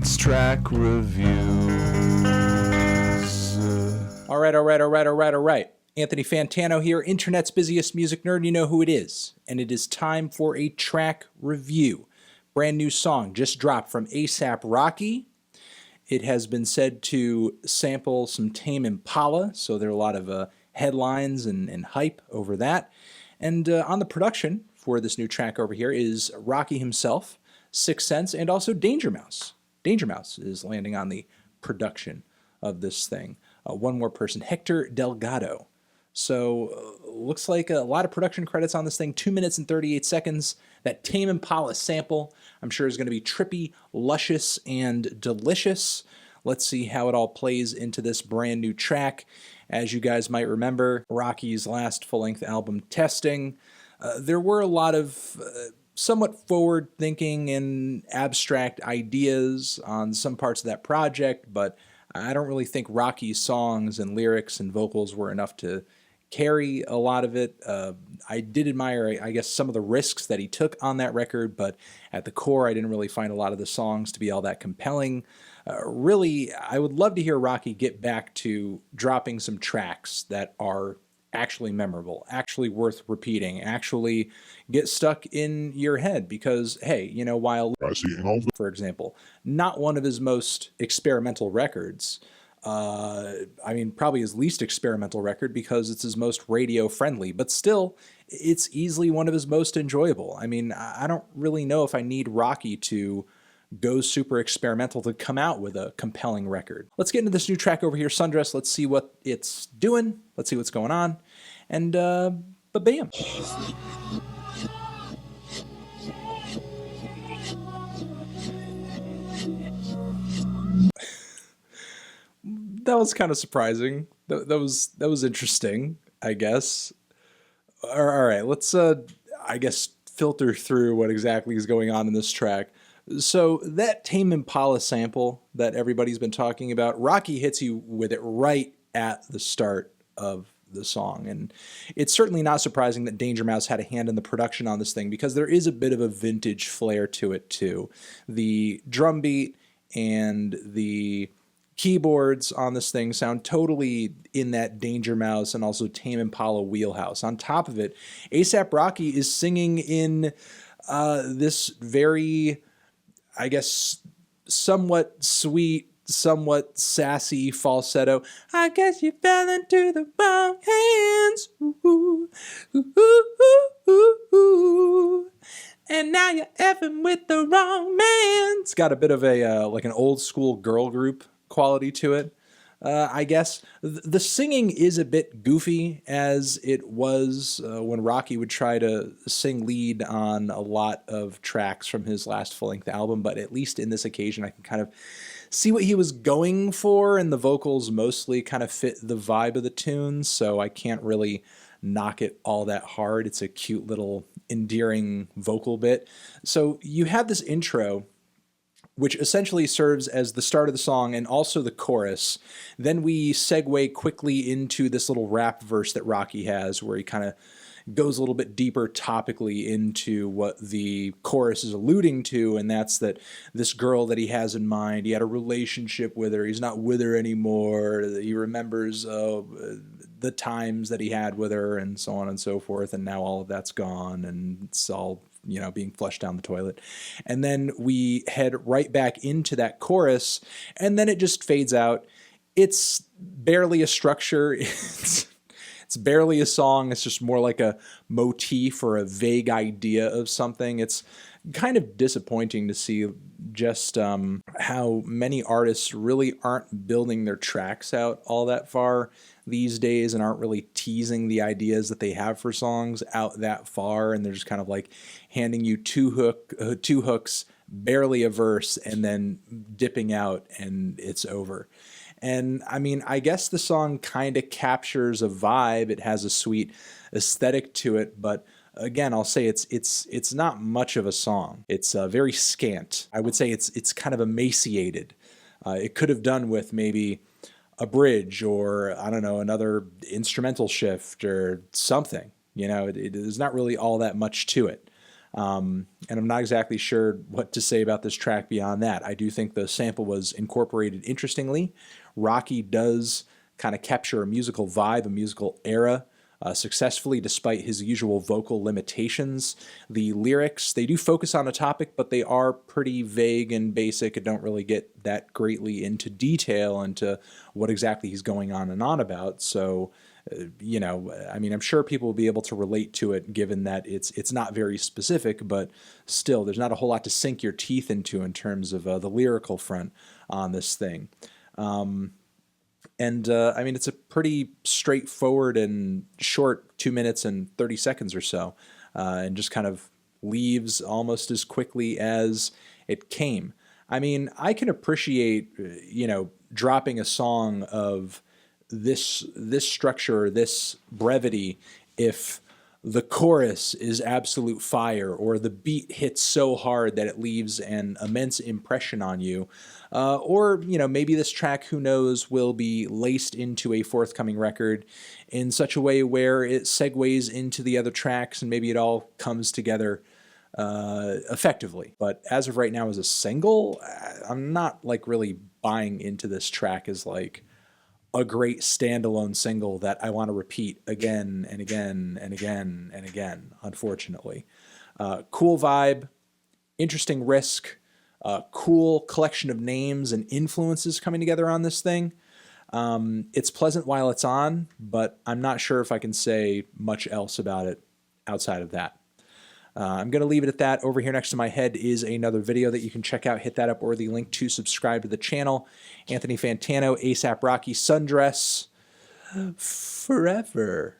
It's track reviews. All right. Anthony Fantano here, internet's busiest music nerd. You know who it is. And it is time for a track review. Brand new song just dropped from A$AP Rocky. It has been said to sample some Tame Impala, so there are a lot of headlines and hype over that. And on the production for this new track over here is Rocky himself, 6th Sense, and also Danger Mouse. Danger Mouse is landing on the production of this thing. One more person, Hector Delgado. So looks like a lot of production credits on this thing, 2 minutes and 38 seconds. That Tame Impala sample, I'm sure is going to be trippy, luscious, and delicious. Let's see how it all plays into this brand new track. As you guys might remember, Rocky's last full-length album, Testing, there were a lot of somewhat forward-thinking and abstract ideas on some parts of that project, but I don't really think Rocky's songs and lyrics and vocals were enough to carry a lot of it. I did admire, I guess, some of the risks that he took on that record, but at the core, I didn't really find a lot of the songs to be all that compelling. Really, I would love to hear Rocky get back to dropping some tracks that are actually memorable, actually worth repeating, actually get stuck in your head because, hey, you know, while, for example, not one of his most experimental records, I mean, probably his least experimental record because it's his most radio friendly, but still, it's easily one of his most enjoyable. I mean, I don't really know if I need Rocky to go super experimental to come out with a compelling record. Let's get into this new track over here, Sundress. Let's see what it's doing. Let's see what's going on. And, ba-bam. That was kind of surprising. That was interesting, I guess. All right, let's, I guess, filter through what exactly is going on in this track. So that Tame Impala sample that everybody's been talking about, Rocky hits you with it right at the start of the song. And it's certainly not surprising that Danger Mouse had a hand in the production on this thing because there is a bit of a vintage flair to it too. The drum beat and the keyboards on this thing sound totally in that Danger Mouse and also Tame Impala wheelhouse. On top of it, A$AP Rocky is singing in this very, I guess, somewhat sweet, somewhat sassy falsetto. I guess you fell into the wrong hands. Ooh, ooh, ooh, ooh, ooh. And now you're effing with the wrong man. It's got a bit of a like an old school girl group quality to it. I guess the singing is a bit goofy as it was when Rocky would try to sing lead on a lot of tracks from his last full-length album, but at least in this occasion I can kind of see what he was going for, and the vocals mostly kind of fit the vibe of the tune, so I can't really knock it all that hard. It's a cute little endearing vocal bit. So you have this intro which essentially serves as the start of the song and also the chorus. Then we segue quickly into this little rap verse that Rocky has where he kind of goes a little bit deeper topically into what the chorus is alluding to, and that's that this girl that he has in mind, he had a relationship with her, he's not with her anymore, he remembers the times that he had with her and so on and so forth, and now all of that's gone and it's all, you know, being flushed down the toilet. And then we head right back into that chorus, and then it just fades out. It's barely a structure. It's barely a song. It's just more like a motif or a vague idea of something. It's kind of disappointing to see just how many artists really aren't building their tracks out all that far these days and aren't really teasing the ideas that they have for songs out that far, and they're just kind of like handing you two hooks, barely a verse, and then dipping out and it's over. And I mean, I guess the song kind of captures a vibe. It has a sweet aesthetic to it, but again, I'll say it's not much of a song. It's very scant. I would say it's kind of emaciated. It could have done with maybe a bridge or, I don't know, another instrumental shift or something. You know, there's not really all that much to it. And I'm not exactly sure what to say about this track beyond that. I do think the sample was incorporated interestingly. Rocky does kind of capture a musical vibe, a musical era, successfully despite his usual vocal limitations. The lyrics, they do focus on a topic, but they are pretty vague and basic and don't really get that greatly into detail into what exactly he's going on and on about. So, you know, I mean, I'm sure people will be able to relate to it given that it's not very specific, but still, there's not a whole lot to sink your teeth into in terms of the lyrical front on this thing. I mean, it's a pretty straightforward and short 2 minutes and 30 seconds or so, and just kind of leaves almost as quickly as it came. I mean, I can appreciate, you know, dropping a song of this structure, this brevity, if the chorus is absolute fire or the beat hits so hard that it leaves an immense impression on you. Or, you know, maybe this track, who knows, will be laced into a forthcoming record in such a way where it segues into the other tracks and maybe it all comes together effectively. But as of right now, as a single, I'm not like really buying into this track as like a great standalone single that I want to repeat again and again and again and again, unfortunately. Cool vibe, interesting risk, cool collection of names and influences coming together on this thing. It's pleasant while it's on, but I'm not sure if I can say much else about it outside of that. I'm going to leave it at that. Over here next to my head is another video that you can check out. Hit that up or the link to subscribe to the channel. Anthony Fantano, ASAP Rocky, Sundress, forever.